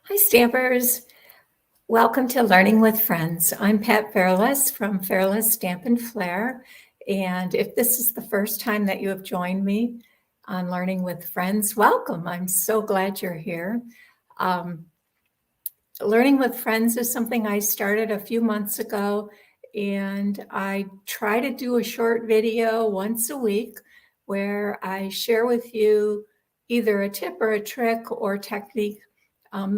Hi, Stampers. Welcome to Learning with Friends. I'm Pat Fairless from Fairless Stamp and Flair. And if this is the first time that you have joined me on Learning with Friends, welcome. I'm so glad you're here. Learning with Friends is something I started a few months ago, and I try to do a short video once a week where I share with you either a tip or a trick or technique.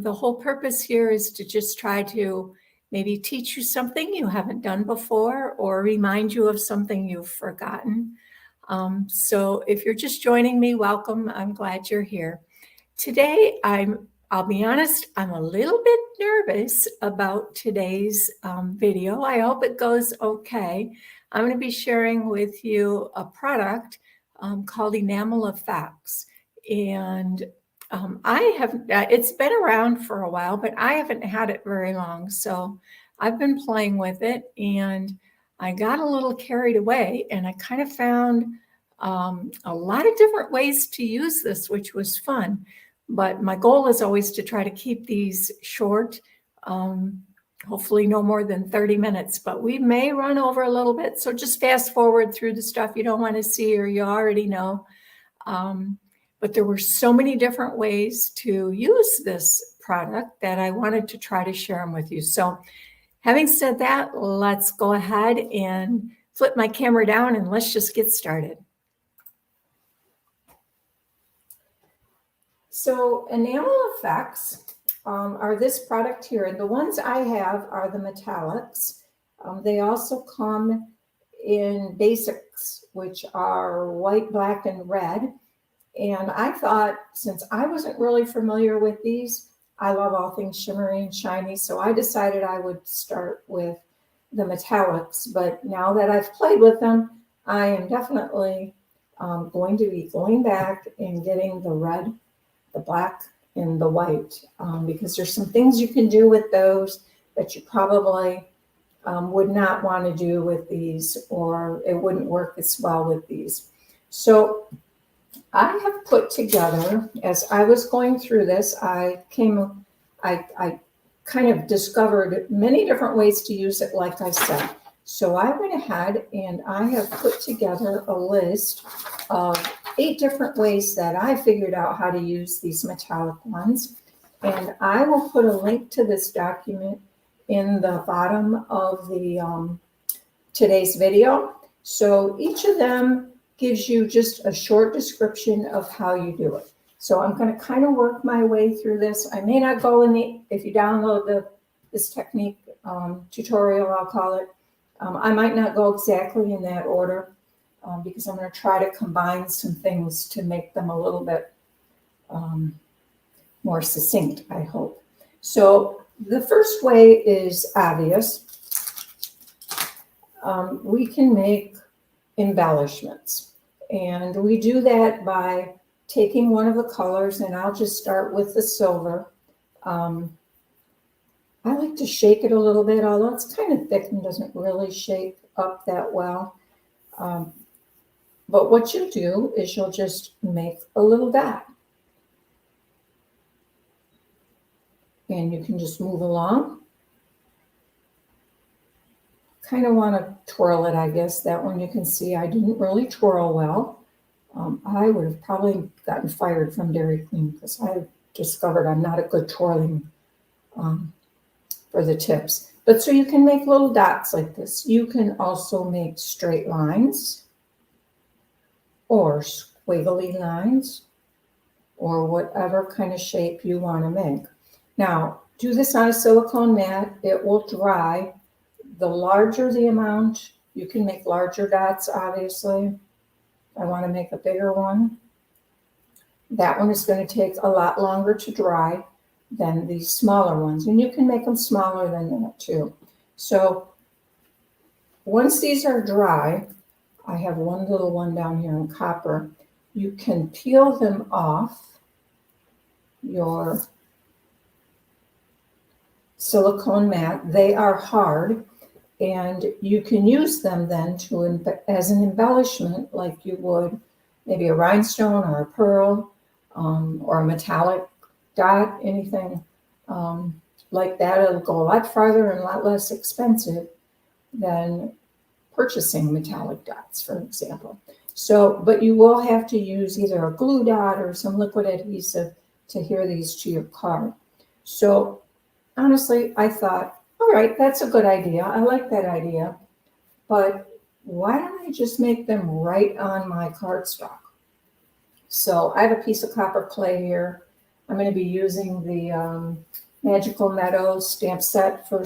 The whole purpose here is to just try to maybe teach you something you haven't done before or remind you of something you've forgotten. So if you're just joining me, welcome. I'm glad you're here. Today, I'll be honest, I'm a little bit nervous about today's video. I hope it goes okay. I'm going to be sharing with you a product called Enamel Effects. And it's been around for a while, but I haven't had it very long. So I've been playing with it and I got a little carried away and I kind of found a lot of different ways to use this, which was fun. But my goal is always to try to keep these short, hopefully no more than 30 minutes, but we may run over a little bit. So just fast forward through the stuff you don't want to see or you already know. But there were so many different ways to use this product that I wanted to try to share them with you. So having said that, let's go ahead and flip my camera down and let's just get started. So Enamel Effects are this product here. And the ones I have are the metallics. They also come in basics, which are white, black, and red. And I thought, since I wasn't really familiar with these, I love all things shimmery and shiny, so I decided I would start with the metallics. But now that I've played with them, I am definitely going to be going back and getting the red, the black, and the white, because there's some things you can do with those that you probably would not want to do with these, or it wouldn't work as well with these. So I have put together, as I was going through this, I kind of discovered many different ways to use it, like I said. So I went ahead and I have put together a list of 8 different ways that I figured out how to use these metallic ones. And I will put a link to this document in the bottom of the today's video. So each of them gives you just a short description of how you do it. So I'm going to kind of work my way through this. I may not go if you download this technique tutorial, I'll call it, I might not go exactly in that order because I'm going to try to combine some things to make them a little bit more succinct, I hope. So the first way is obvious. We can make embellishments. And we do that by taking one of the colors, and I'll just start with the silver. I like to shake it a little bit, although it's kind of thick and doesn't really shake up that well. But what you do is you'll just make a little dot. And you can just move along. Kind of want to twirl it, I guess. That one you can see I didn't really twirl well. I would have probably gotten fired from Dairy Queen because I discovered I'm not a good twirling for the tips. But so you can make little dots like this. You can also make straight lines or squiggly lines or whatever kind of shape you want to make. Now, do this on a silicone mat. It will dry. The larger the amount, you can make larger dots, obviously. I want to make a bigger one. That one is going to take a lot longer to dry than these smaller ones. And you can make them smaller than that too. So once these are dry, I have one little one down here in copper. You can peel them off your silicone mat. They are hard. And you can use them then as an embellishment, like you would maybe a rhinestone or a pearl or a metallic dot, anything like that, it'll go a lot farther and a lot less expensive than purchasing metallic dots, for example. So, but you will have to use either a glue dot or some liquid adhesive to adhere these to your card. So honestly, I thought, all right, that's a good idea. I like that idea, but why don't I just make them right on my cardstock? So I have a piece of copper clay here. I'm going to be using the Magical Meadows stamp set for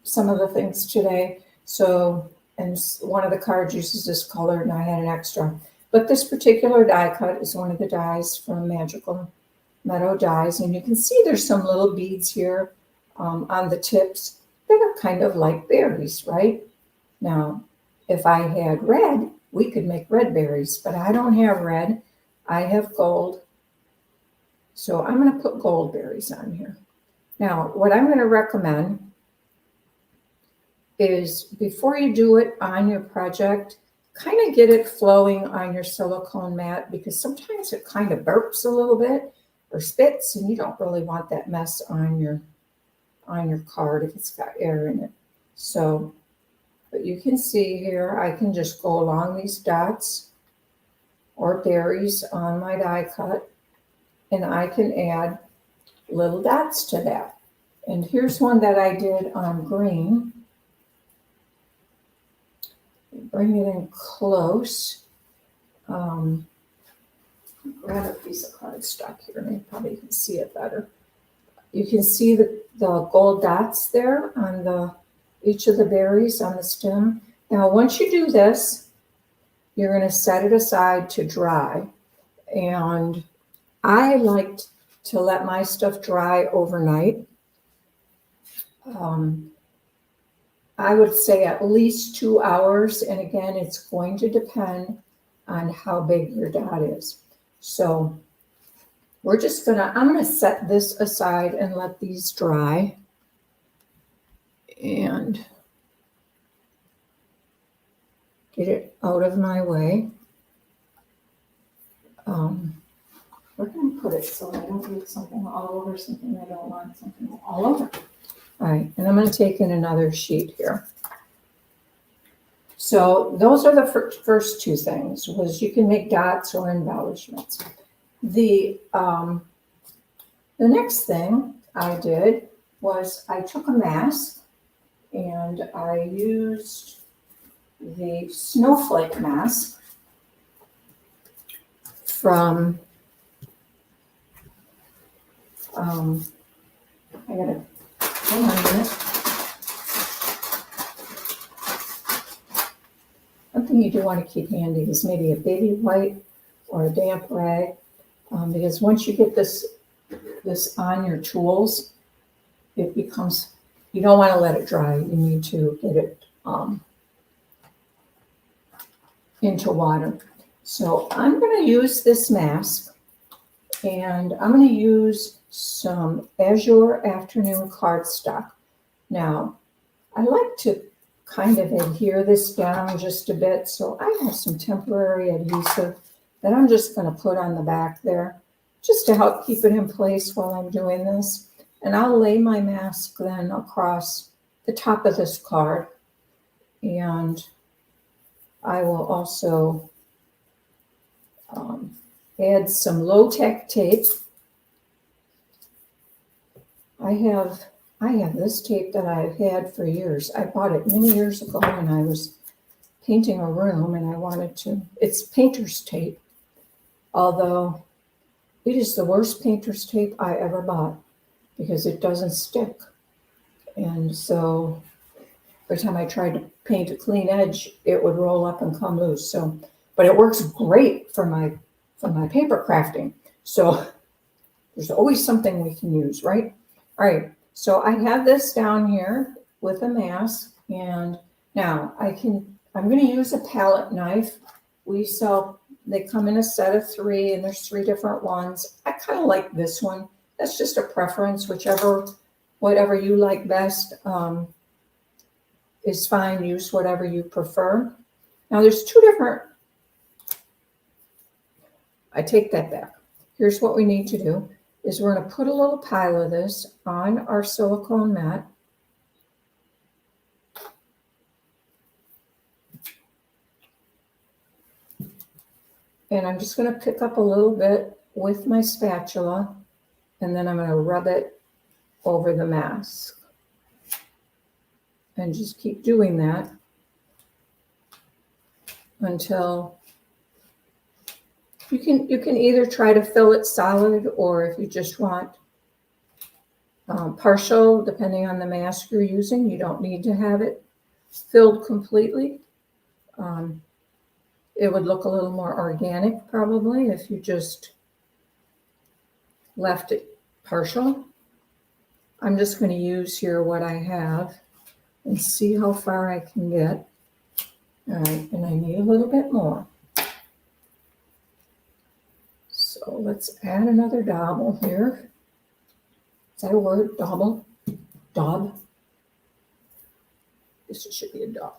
some of the things today. So, and one of the cards uses this color and I had an extra. But this particular die cut is one of the dies from Magical Meadow dies. And you can see there's some little beads here on the tips that are kind of like berries, right? Now, if I had red, we could make red berries, but I don't have red. I have gold. So I'm going to put gold berries on here. Now, what I'm going to recommend is before you do it on your project, kind of get it flowing on your silicone mat, because sometimes it kind of burps a little bit or spits, and you don't really want that mess on your card if it's got air in it. So, but you can see here, I can just go along these dots or berries on my die cut, and I can add little dots to that. And here's one that I did on green. Bring it in close. Grab a piece of cardstock here, and you probably can see it better. You can see the gold dots there on each of the berries on the stem. Now, once you do this, you're going to set it aside to dry. And I like to let my stuff dry overnight. I would say at least 2 hours. And again, it's going to depend on how big your dot is. So I'm going to set this aside and let these dry. And get it out of my way. We're going to put it so I don't get something all over something I don't want something all over. All right, and I'm going to take in another sheet here. So those are the first two things, was you can make dots or embellishments. The next thing I did was I took a mask and I used the snowflake mask from, I gotta, hold on a minute. One thing you do want to keep handy is maybe a baby wipe or a damp rag, because once you get this on your tools, it becomes, you don't want to let it dry. You need to get it into water. So I'm going to use this mask, and I'm going to use some Azure Afternoon cardstock. Now, I like to kind of adhere this down just a bit, so I have some temporary adhesive that I'm just going to put on the back there, just to help keep it in place while I'm doing this. And I'll lay my mask then across the top of this card, and I will also add some low-tech tape. I have this tape that I've had for years. I bought it many years ago when I was painting a room, and I wanted to, it's painter's tape, although it is the worst painter's tape I ever bought because it doesn't stick. And so every time I tried to paint a clean edge, it would roll up and come loose. So, but it works great for my paper crafting. So there's always something we can use, right? All right, so I have this down here with a mask, and now I'm going to use a palette knife. They come in a set of 3, and there's 3 different ones. I kind of like this one. That's just a preference, whatever you like best is fine. Use whatever you prefer. Now there's 2 different, I take that back. Here's what we need to do. is we're going to put a little pile of this on our silicone mat. And I'm just going to pick up a little bit with my spatula, and then I'm going to rub it over the mask. And just keep doing that until you can either try to fill it solid, or if you just want partial, depending on the mask you're using, you don't need to have it filled completely. It would look a little more organic probably if you just left it partial. I'm just going to use here what I have and see how far I can get. All right, and I need a little bit more. So let's add another dauble here. Is that a word? Dauble? Daub? This should be a daub.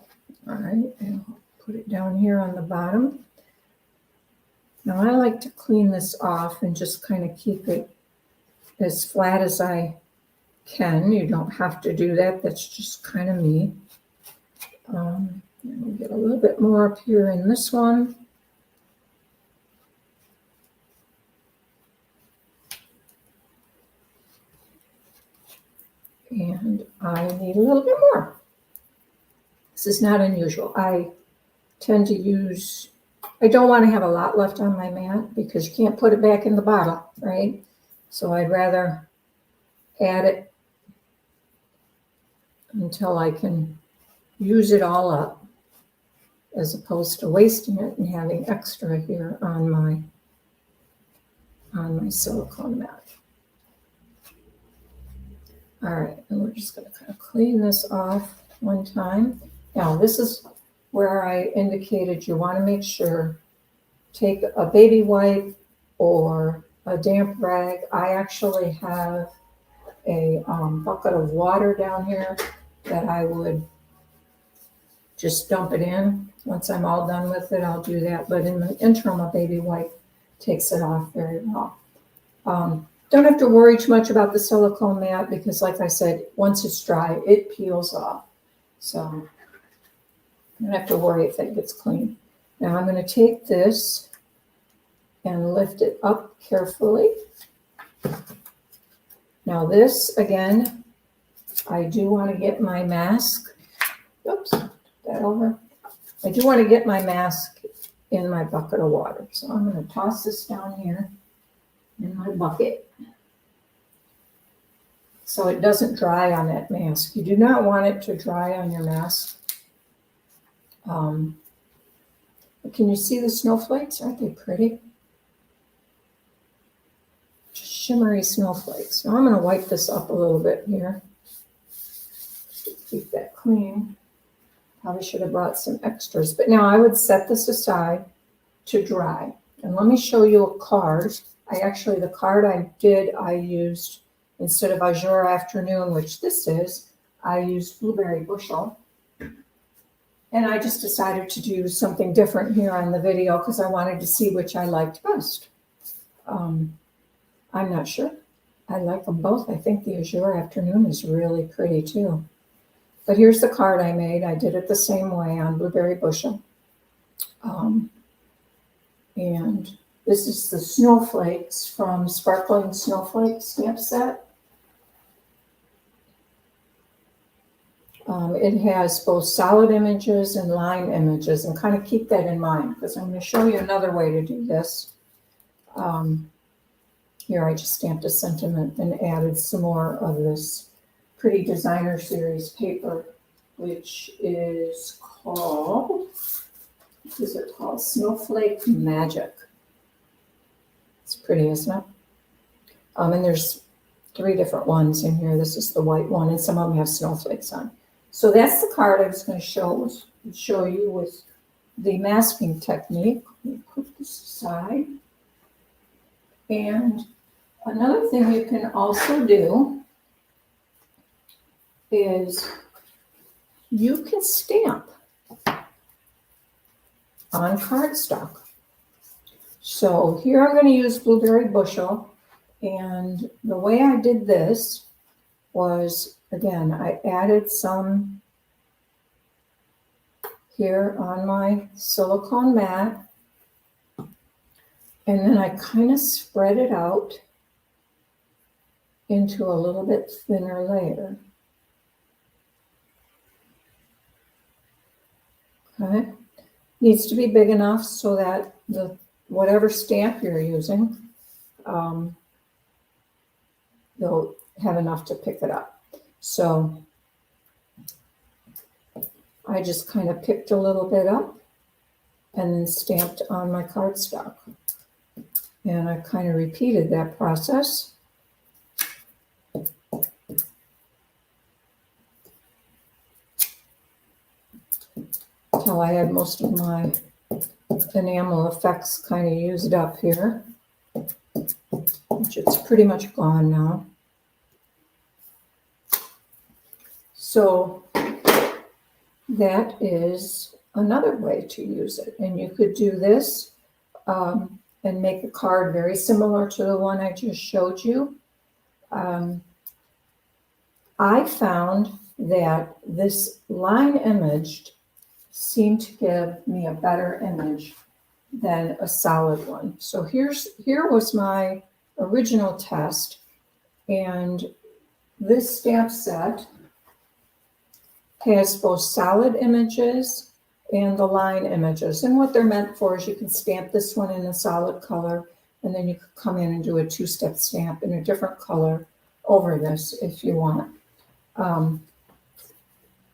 All right, and I'll put it down here on the bottom. Now I like to clean this off and just kind of keep it as flat as I can. You don't have to do that. That's just kind of me. We'll get a little bit more up here in this one. And I need a little bit more. This is not unusual. I tend to use, I don't want to have a lot left on my mat because you can't put it back in the bottle, right? So I'd rather add it until I can use it all up, as opposed to wasting it and having extra here on my silicone mat. All right, and we're just going to kind of clean this off one time. Now, this is where I indicated you want to make sure, take a baby wipe or a damp rag. I actually have a bucket of water down here that I would just dump it in. Once I'm all done with it, I'll do that. But in the interim, a baby wipe takes it off very well. Don't have to worry too much about the silicone mat because, like I said, once it's dry, it peels off. So you don't have to worry if it gets clean. Now I'm going to take this and lift it up carefully. Now this, again, I do want to get my mask. Oops, that over. I do want to get my mask in my bucket of water. So I'm going to toss this down here in my bucket so it doesn't dry on that mask. You do not want it to dry on your mask. Can you see the snowflakes? Aren't they pretty? Just shimmery snowflakes. Now I'm going to wipe this up a little bit here. Keep that clean. Probably should have brought some extras, but now I would set this aside to dry. And let me show you a card. The card I used, instead of Azure Afternoon, which this is, I used Blueberry Bushel. And I just decided to do something different here on the video because I wanted to see which I liked best. I'm not sure. I like them both. I think the Azure Afternoon is really pretty too. But here's the card I made. I did it the same way on Blueberry Bushel. And this is the snowflakes from Sparkling Snowflake stamp set. It has both solid images and line images, and kind of keep that in mind because I'm going to show you another way to do this. Here I just stamped a sentiment and added some more of this pretty designer series paper, which is called, what is it called? Snowflake Magic. It's pretty, isn't it? And there's 3 different ones in here. This is the white one, and some of them have snowflakes on. So that's the card I was going to show you with the masking technique. Let me put this aside. And another thing you can also do is you can stamp on cardstock. So here I'm going to use Blueberry Bushel, And the way I did this was, again, I added some here on my silicone mat, and then I kind of spread it out into a little bit thinner layer. Okay, needs to be big enough so that whatever stamp you're using, you'll have enough to pick it up. So I just kind of picked a little bit up and then stamped on my cardstock. And I kind of repeated that process. Until I had most of my enamel effects kind of used up here, which it's pretty much gone now. So that is another way to use it. And you could do this and make a card very similar to the one I just showed you. I found that this line imaged seemed to give me a better image than a solid one. So here was my original test, and this stamp set has both solid images and the line images. And what they're meant for is you can stamp this one in a solid color, and then you could come in and do a two-step stamp in a different color over this if you want.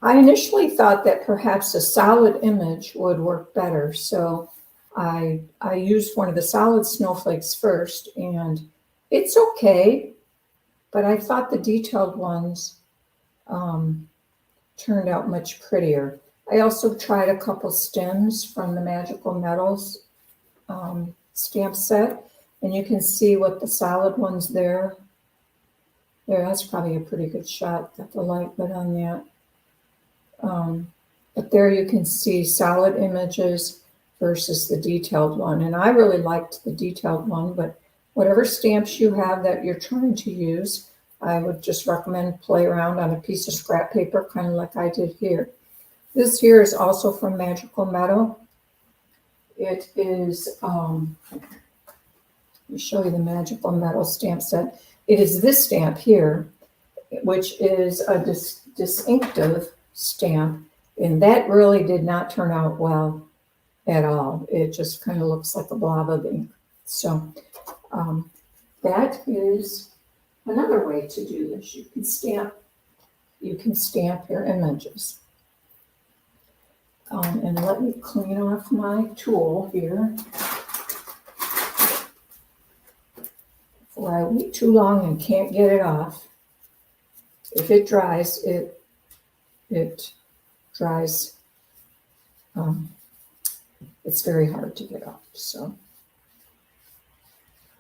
I initially thought that perhaps a solid image would work better, so I used one of the solid snowflakes first, and it's okay, but I thought the detailed ones turned out much prettier. I also tried a couple stems from the Magical Metals stamp set, and you can see what the solid ones there. That's probably a pretty good shot. Got the light good on that. But there you can see solid images versus the detailed one. And I really liked the detailed one, but whatever stamps you have that you're trying to use, I would just recommend play around on a piece of scrap paper, kind of like I did here. This here is also from Magical Metal. It is, let me show you the Magical Metal stamp set. It is this stamp here, which is a distinctive stamp, and that really did not turn out well at all. It just kind of looks like a blob of ink. So that is another way to do this. You can stamp your images. And let me clean off my tool here before I wait too long and can't get it off. If it dries, it dries. It's very hard to get off. So,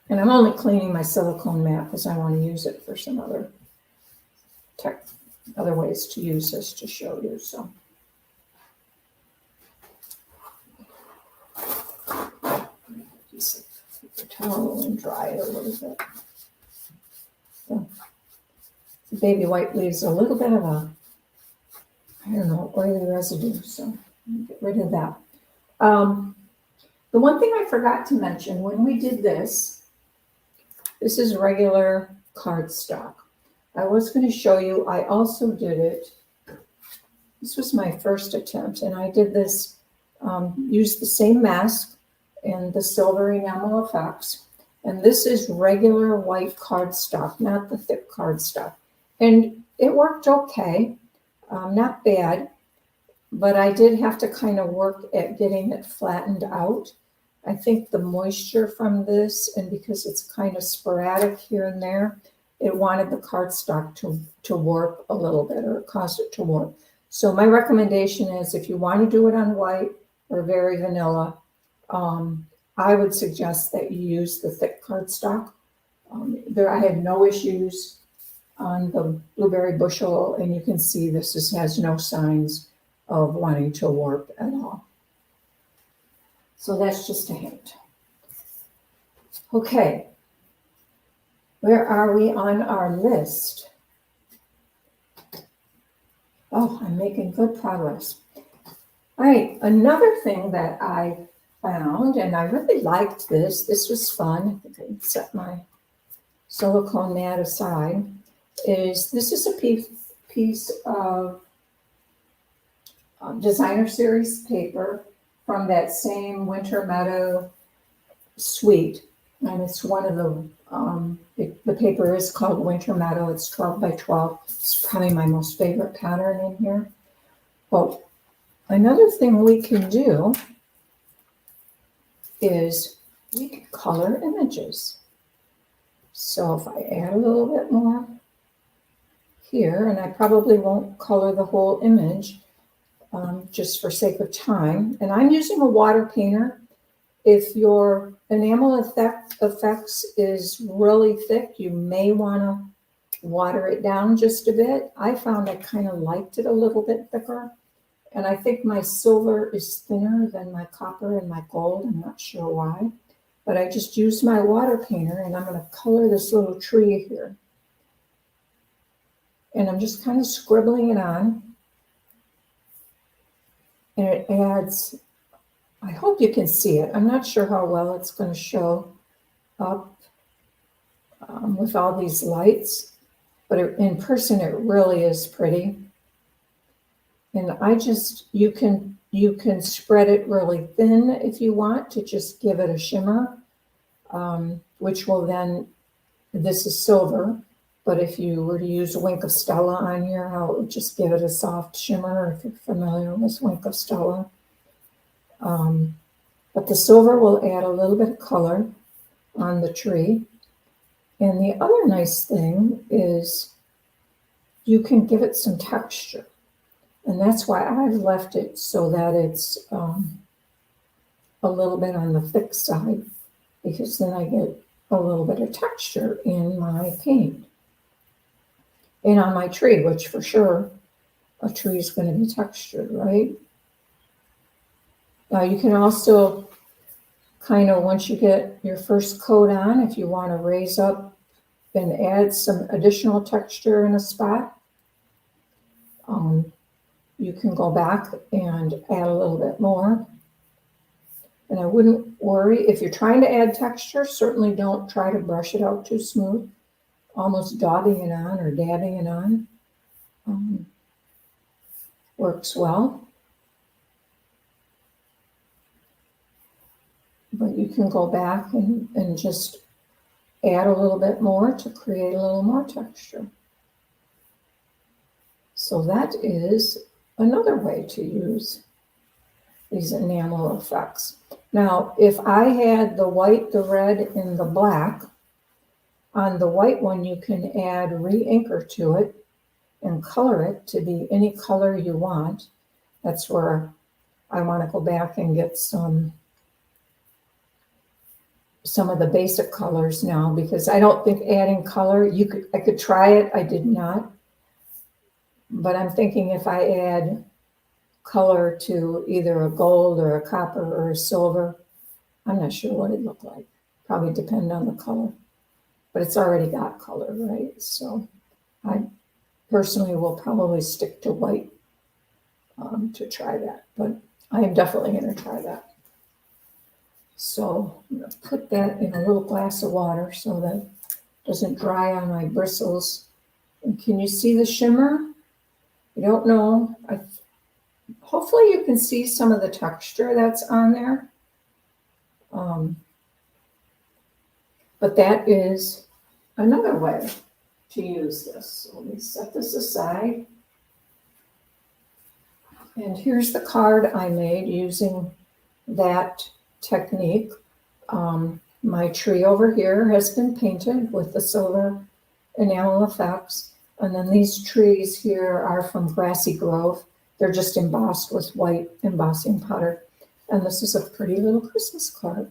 and I'm only cleaning my silicone mat because I want to use it for some other ways to use this to show you. So. Paper towel and dry it a little bit. So, the baby white leaves a little bit of a, I don't know, oily residue, so get rid of that. The one thing I forgot to mention when we did this is regular cardstock. I was going to show you, I also did it, this was my first attempt, and I did this, used the same mask and the silver enamel effects. And this is regular white cardstock, not the thick cardstock. And it worked okay, not bad, but I did have to kind of work at getting it flattened out. I think the moisture from this, and because it's kind of sporadic here and there, it wanted the cardstock to warp a little bit, or it caused it to warp. So my recommendation is if you want to do it on white or very vanilla, I would suggest that you use the thick cardstock. I had no issues on the Blueberry Bushel, and you can see this has no signs of wanting to warp at all. So that's just a hint. Okay. Where are we on our list? Oh, I'm making good progress. All right, another thing that I found, and I really liked this. This was fun. I think I can set my silicone mat aside. This is a piece of designer series paper from that same Winter Meadow suite, and it's one of the paper is called Winter Meadow. It's 12 by 12. It's probably my most favorite pattern in here. But another thing we can do is we can color images. So if I add a little bit more here, and I probably won't color the whole image just for sake of time, and I'm using a water painter. If your enamel effects is really thick, you may want to water it down just a bit. I found I kind of liked it a little bit thicker. And I think my silver is thinner than my copper and my gold. I'm not sure why. But I just used my water painter, and I'm going to color this little tree here. And I'm just kind of scribbling it on. And it adds, I hope you can see it. I'm not sure how well it's going to show up with all these lights. But in person, it really is pretty. And you can spread it really thin if you want to just give it a shimmer, which will then, this is silver, but if you were to use a Wink of Stella on here, I would just give it a soft shimmer if you're familiar with Wink of Stella. But the silver will add a little bit of color on the tree. And the other nice thing is you can give it some texture. And that's why I've left it so that it's a little bit on the thick side, because then I get a little bit of texture in my paint. And on my tree, which for sure, a tree is going to be textured, right? Now you can also kind of, once you get your first coat on, if you want to raise up and add some additional texture in a spot, you can go back and add a little bit more. And I wouldn't worry, if you're trying to add texture, certainly don't try to brush it out too smooth, almost daubing it on or dabbing it on. Works well. But you can go back and just add a little bit more to create a little more texture. So that is another way to use these enamel effects. Now, if I had the white, the red, and the black, on the white one you can add re-inker to it and color it to be any color you want. That's where I want to go back and get some of the basic colors now, because I don't think adding color, I could try it, I did not. But I'm thinking if I add color to either a gold or a copper or a silver, I'm not sure what it'd look like. Probably depend on the color. But it's already got color, right? So I personally will probably stick to white to try that. But I am definitely going to try that. So I'm going to put that in a little glass of water so that it doesn't dry on my bristles. And can you see the shimmer? I don't know. Hopefully you can see some of the texture that's on there. But that is another way to use this. So let me set this aside. And here's the card I made using that technique. My tree over here has been painted with the silver enamel effects. And then these trees here are from Grassy Grove. They're just embossed with white embossing powder. And this is a pretty little Christmas card.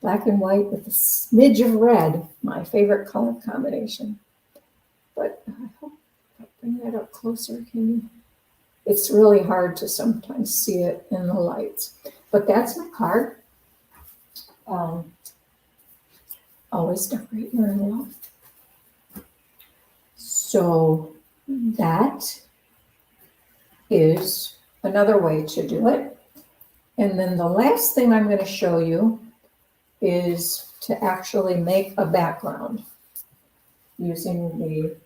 Black and white with a smidge of red, my favorite color combination. But I hope if I bring that up closer, it's really hard to sometimes see it in the lights. But that's my card. Always decorate your envelope. So that is another way to do it. And then the last thing I'm going to show you is to actually make a background using the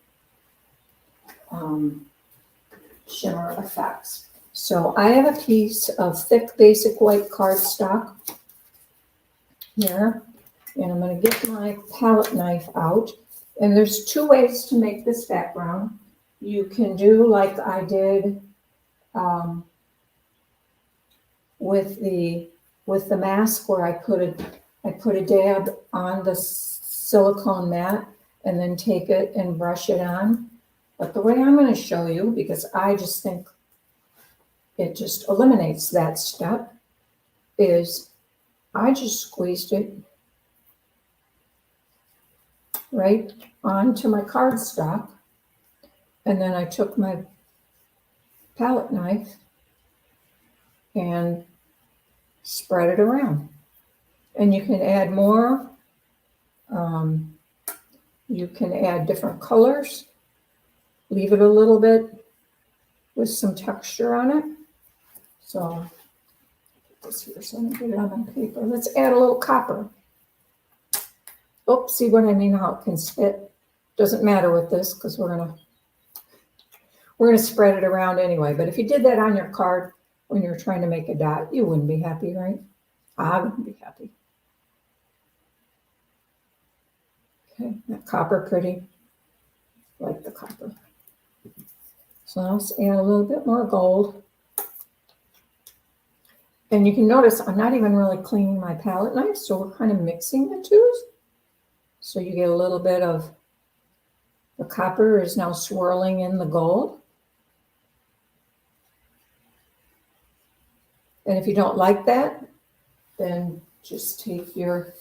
shimmer effects. So I have a piece of thick basic white cardstock here, and I'm going to get my palette knife out. And there's two ways to make this background. You can do like I did with the mask, where I put a dab on the silicone mat and then take it and brush it on. But the way I'm going to show you, because I just think it just eliminates that step, is I just squeezed it right onto my cardstock, and then I took my palette knife and spread it around. And you can add more. You can add different colors. Leave it a little bit with some texture on it. So put this here so I don't get it on my paper. Let's add a little copper. Oops, see what I mean? How it can spit. Doesn't matter with this because we're gonna spread it around anyway. But if you did that on your card when you're trying to make a dot, you wouldn't be happy, right? I wouldn't be happy. Okay, that copper pretty. Like the copper. So let's add a little bit more gold. And you can notice I'm not even really cleaning my palette knife, so we're kind of mixing the two. So you get a little bit of the copper is now swirling in the gold. And if you don't like that, then just take your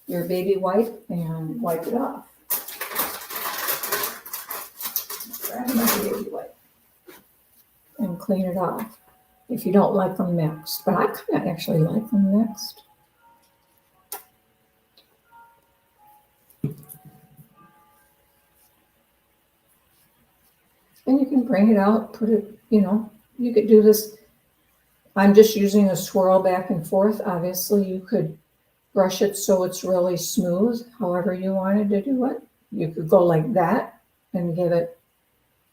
baby wipe and wipe it off. Grab my baby wipe and clean it off if you don't like them mixed. But I kind of actually like them mixed. And you can bring it out, put it, you could do this. I'm just using a swirl back and forth. Obviously, you could brush it so it's really smooth, however you wanted to do it. You could go like that and give it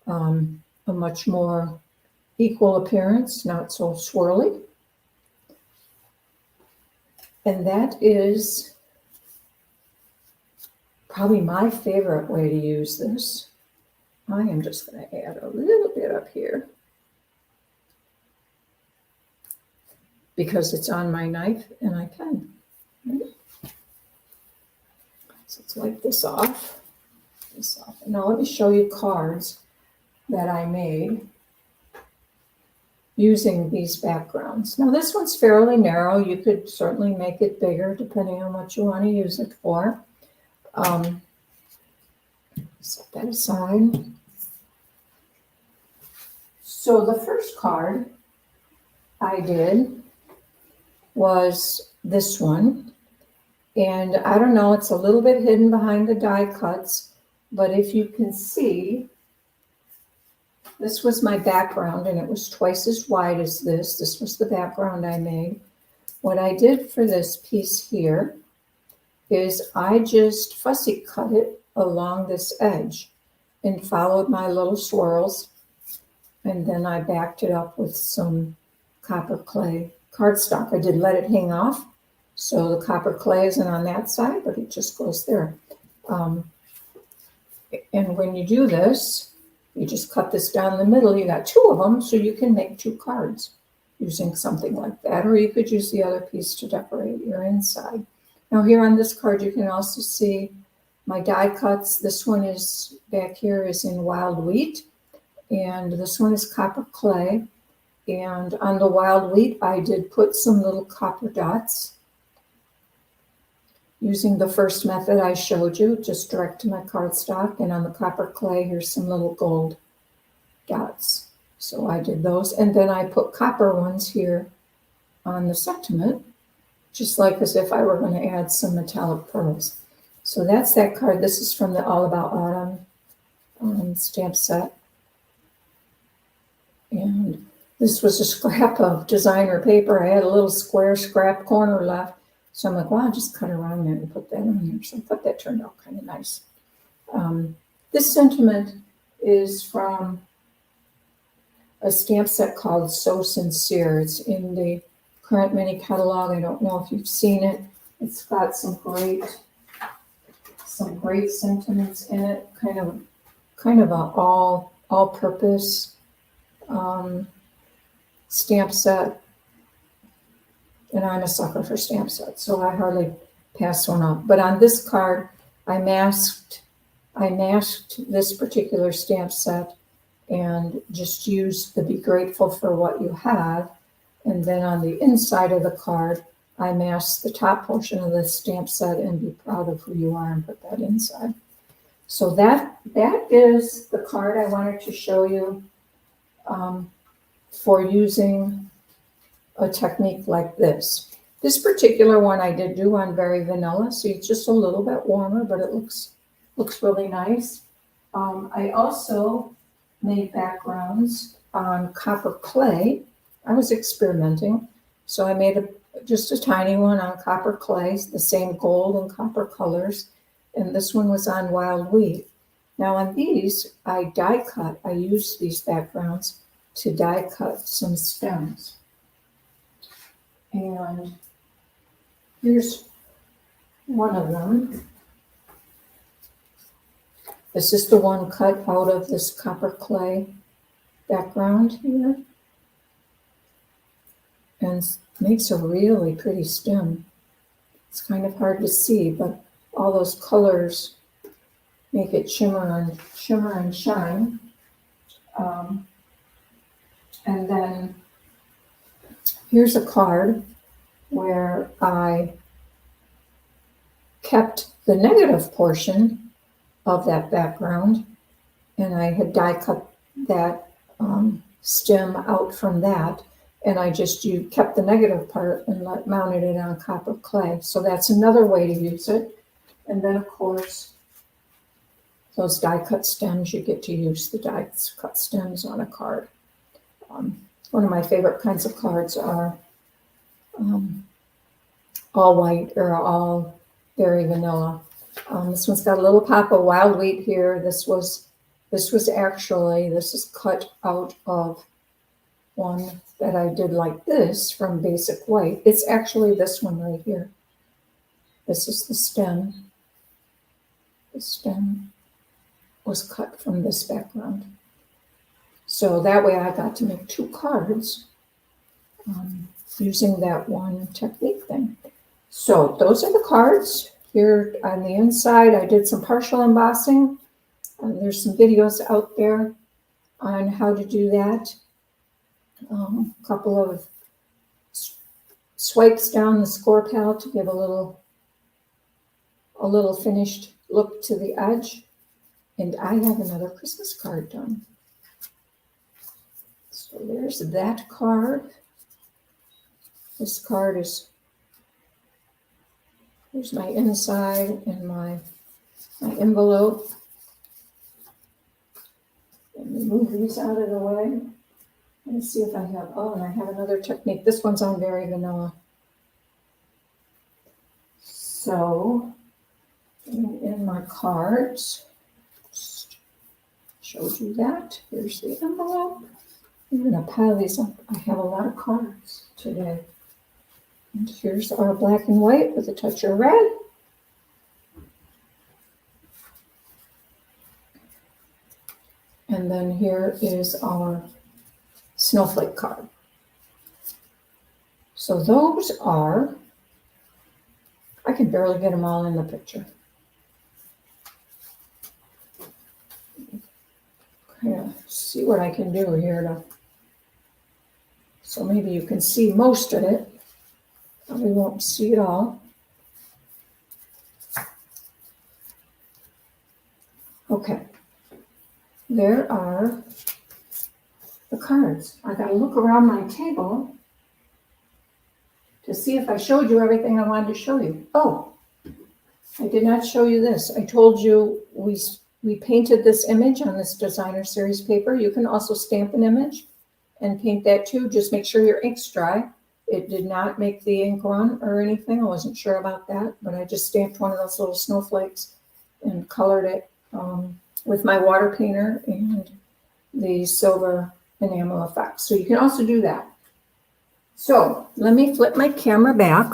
a much more equal appearance, not so swirly. And that is probably my favorite way to use this. I am just going to add a little bit up here because it's on my knife and I can. So let's wipe this off. Now let me show you cards that I made using these backgrounds. Now this one's fairly narrow. You could certainly make it bigger depending on what you want to use it for. Set that aside. So the first card I did was this one. And I don't know, it's a little bit hidden behind the die cuts, but if you can see, this was my background and it was twice as wide as this. This was the background I made. What I did for this piece here is I just fussy cut it along this edge and followed my little swirls. And then I backed it up with some copper clay cardstock. I did let it hang off. So the copper clay isn't on that side, but it just goes there. And when you do this, you just cut this down the middle. You got two of them, so you can make two cards using something like that. Or you could use the other piece to decorate your inside. Now here on this card, you can also see my die cuts. This one is back here is in wild wheat. And this one is copper clay. And on the wild wheat, I did put some little copper dots using the first method I showed you, just direct to my cardstock. And on the copper clay, here's some little gold dots. So I did those. And then I put copper ones here on the sentiment, just like as if I were going to add some metallic pearls. So that's that card. This is from the All About Autumn stamp set. And this was a scrap of designer paper. I had a little square scrap corner left. So I'm like, well, I'll just cut around there and put that on here. So I thought that turned out kind of nice. This sentiment is from a stamp set called So Sincere. It's in the current mini catalog. I don't know if you've seen it. It's got some great sentiments in it. Kind of a all-purpose stamp set. And I'm a sucker for stamp sets, so I hardly pass one up. But on this card, I masked this particular stamp set and just used the Be Grateful for What You Have. And then on the inside of the card, I masked the top portion of the stamp set and Be Proud of Who You Are and put that inside. So that is the card I wanted to show you for using a technique like this. This particular one I did do on Very Vanilla, so it's just a little bit warmer, but it looks really nice. I also made backgrounds on copper clay. I was experimenting, so I made just a tiny one on copper clay, the same gold and copper colors, and this one was on wild wheat. Now on these, I die cut. I used these backgrounds to die cut some stems. And here's one of them. This is the one cut out of this copper clay background here. And makes a really pretty stem. It's kind of hard to see, but all those colors make it shimmer and shine. And then here's a card where I kept the negative portion of that background, and I had die cut that stem out from that, and I just kept the negative part and mounted it on copper clay. So that's another way to use it. And then of course, those die cut stems, you get to use the die cut stems on a card. One of my favorite kinds of cards are all white or all Very Vanilla. This one's got a little pop of wild wheat here. This is cut out of one that I did like this from Basic White. It's actually this one right here. This is the stem. The stem was cut from this background. So that way I got to make two cards using that one technique thing. So those are the cards. Here on the inside, I did some partial embossing. There's some videos out there on how to do that. A couple of swipes down the score palette to give a little finished look to the edge. And I have another Christmas card done. So there's that card. This card is, here's my inside and my envelope. Let me move these out of the way. Let's see if I have, and I have another technique. This one's on Very Vanilla. So, in my cards, just showed you that. Here's the envelope. I'm going to pile these up. I have a lot of cards today. And here's our black and white with a touch of red. And then here is our snowflake card. So those are, I can barely get them all in the picture. Kind of see what I can do here so maybe you can see most of it. Probably won't see it all. Okay, there are the cards. I got to look around my table to see if I showed you everything I wanted to show you. Oh, I did not show you this. I told you we we painted this image on this designer series paper. You can also stamp an image and paint that too. Just make sure your ink's dry. It did not make the ink run or anything. I wasn't sure about that, but I just stamped one of those little snowflakes and colored it with my water painter and the silver enamel effects. So you can also do that. So let me flip my camera back.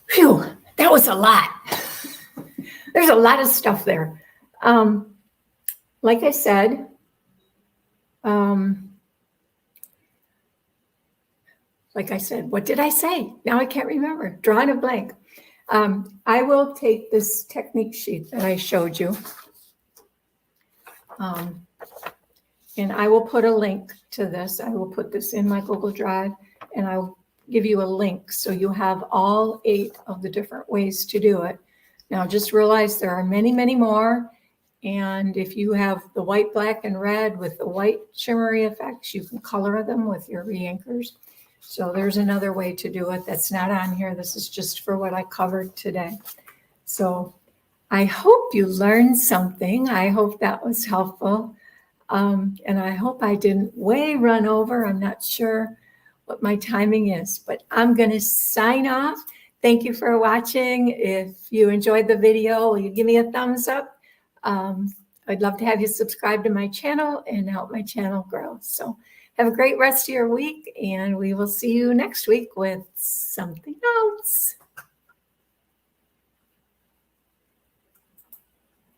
Phew, that was a lot. There's a lot of stuff there. Like I said, what did I say? Now I can't remember. Drawing a blank. I will take this technique sheet that I showed you, and I will put a link to this. I will put this in my Google Drive, and I'll give you a link so you have all 8 of the different ways to do it. Now just realize there are many, many more. And if you have the white, black, and red with the white shimmery effects, you can color them with your re-inkers. So there's another way to do it that's not on here. This is just for what I covered today. So I hope you learned something. I hope that was helpful. And I hope I didn't way run over. I'm not sure what my timing is, but I'm going to sign off. Thank you for watching. If you enjoyed the video, will you give me a thumbs up? I'd love to have you subscribe to my channel and help my channel grow. So have a great rest of your week, and we will see you next week with something else.